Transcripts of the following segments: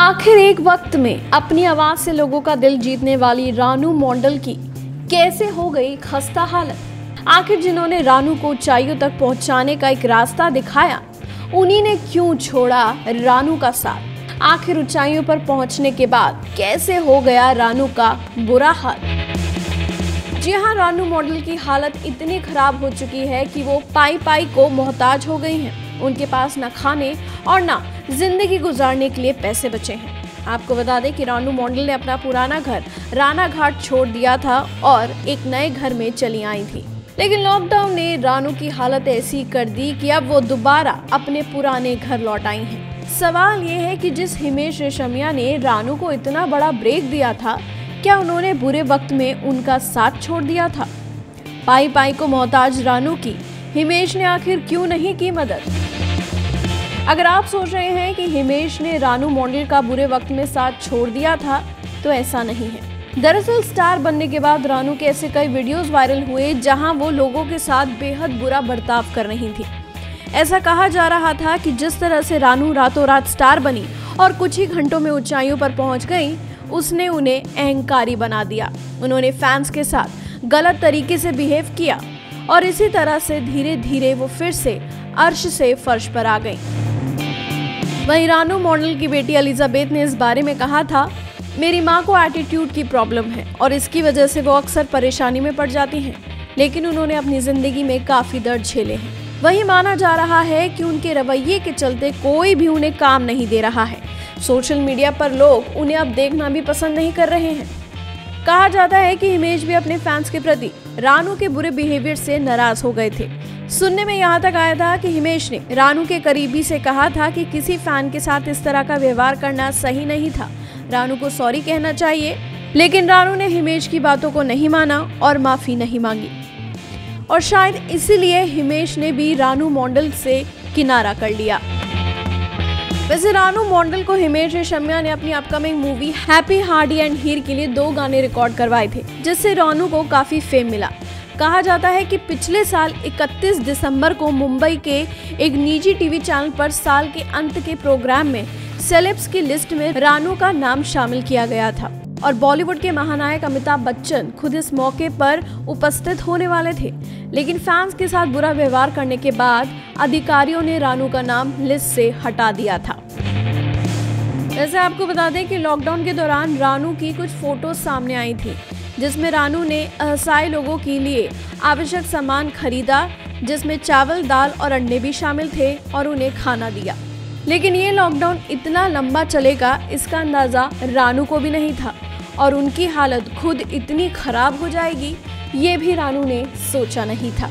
आखिर एक वक्त में अपनी आवाज से लोगों का दिल जीतने वाली रानू मंडल की कैसे हो गई खस्ता हालत। आखिर जिन्होंने रानू को ऊंचाइयों तक पहुंचाने का एक रास्ता दिखाया, उन्हीं ने क्यों छोड़ा रानू का साथ। आखिर ऊंचाइयों पर पहुंचने के बाद कैसे हो गया रानू का बुरा हाल। जी हाँ, रानू मंडल की हालत इतनी खराब हो चुकी है कि वो पाई पाई को मोहताज हो गई हैं। उनके पास न खाने और न जिंदगी गुजारने के लिए पैसे बचे हैं। आपको बता दें कि रानू मंडल ने अपना पुराना घर राना घाट छोड़ दिया था और एक नए घर में चली आई थी, लेकिन लॉकडाउन ने रानू की हालत ऐसी कर दी कि अब वो दोबारा अपने पुराने घर लौट आई हैं। सवाल ये है कि जिस हिमेश रेशमिया ने रानू को इतना बड़ा ब्रेक दिया था, क्या उन्होंने बुरे वक्त में उनका साथ छोड़ दिया था? पाई पाई को मोहताज रानू की हिमेश ने आखिर क्यों नहीं की मदद? अगर आप सोच रहे हैं कि हिमेश ने रानू मंडल का बुरे वक्त में साथ छोड़ दिया था, तो ऐसा नहीं है। दरअसल स्टार बनने के बाद रानू के ऐसे कई वीडियोस वायरल हुए जहां वो लोगों के साथ बेहद बुरा बर्ताव कर रही थी। ऐसा कहा जा रहा था कि जिस तरह से रानू रातों रात स्टार बनी और कुछ ही घंटों में ऊंचाइयों पर पहुंच गई, उसने उन्हें अहंकारी बना दिया। उन्होंने फैंस के साथ गलत तरीके से बिहेव किया और इसी तरह से धीरे धीरे वो फिर से अर्श से फर्श पर आ गई। वहीं रानू मंडल की बेटी एलिजाबेथ ने इस बारे में कहा था, मेरी मां को एटीट्यूड की प्रॉब्लम है और इसकी वजह से वो अक्सर परेशानी में पड़ जाती हैं, लेकिन उन्होंने अपनी जिंदगी में काफी दर्द झेले हैं। वहीं माना जा रहा है कि उनके रवैये के चलते कोई भी उन्हें काम नहीं दे रहा है। सोशल मीडिया पर लोग उन्हें अब देखना भी पसंद नहीं कर रहे हैं। कहा जाता है कि हिमेश भी अपने फैंस के प्रति रानू के बुरे बिहेवियर से नाराज हो गए थे। सुनने में यहाँ तक आया था कि हिमेश ने रानू के करीबी से कहा था कि किसी फैन के साथ इस तरह का व्यवहार करना सही नहीं था, रानू को सॉरी कहना चाहिए। लेकिन रानू ने हिमेश की बातों को नहीं माना और माफी नहीं मांगी, और शायद इसीलिए हिमेश ने भी रानू मंडल से किनारा कर लिया। वैसे रानू मंडल को हिमेश रेशमिया ने अपनी upcoming movie Happy Hardy and Heer के लिए 2 गाने रिकॉर्ड करवाए थे, जिससे रानू को काफी फेम मिला। कहा जाता है कि पिछले साल 31 दिसंबर को मुंबई के एक निजी टीवी चैनल पर साल के अंत के प्रोग्राम में सेलेब्स की लिस्ट में रानू का नाम शामिल किया गया था और बॉलीवुड के महानायक अमिताभ बच्चन खुद इस मौके पर उपस्थित होने वाले थे। लेकिन फैंस के साथ बुरा व्यवहार करने के बाद अधिकारियों ने रानू का नाम लिस्ट से हटा दिया था। वैसे आपको बता दें कि लॉकडाउन के दौरान रानू की कुछ फोटोज सामने आई थी, जिसमें रानू ने असहाय लोगों के लिए आवश्यक सामान खरीदा, जिसमें चावल, दाल और अंडे भी शामिल थे, और उन्हें खाना दिया। लेकिन ये लॉकडाउन इतना लंबा चलेगा, इसका अंदाजा रानू को भी नहीं था, और उनकी हालत खुद इतनी खराब हो जाएगी, ये भी रानू ने सोचा नहीं था।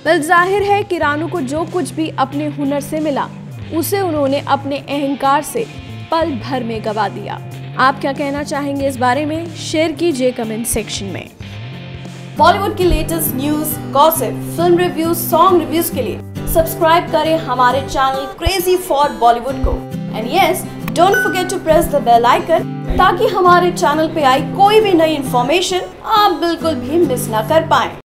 बल जाहिर है कि रानू को जो कुछ भी अपने हुनर से मिला, उसे उन्होंने अपने अहंकार से पल भर में गवा दिया। आप क्या कहना चाहेंगे इस बारे में? शेयर कीजिए कमेंट सेक्शन में। बॉलीवुड की latest news, gossip, film reviews, song reviews के लिए सब्सक्राइब करें हमारे चैनल क्रेजी फॉर बॉलीवुड को। And yes, don't forget to press the bell icon, ताकि हमारे चैनल पे आई कोई भी नई इन्फॉर्मेशन आप बिल्कुल भी मिस ना कर पाएं।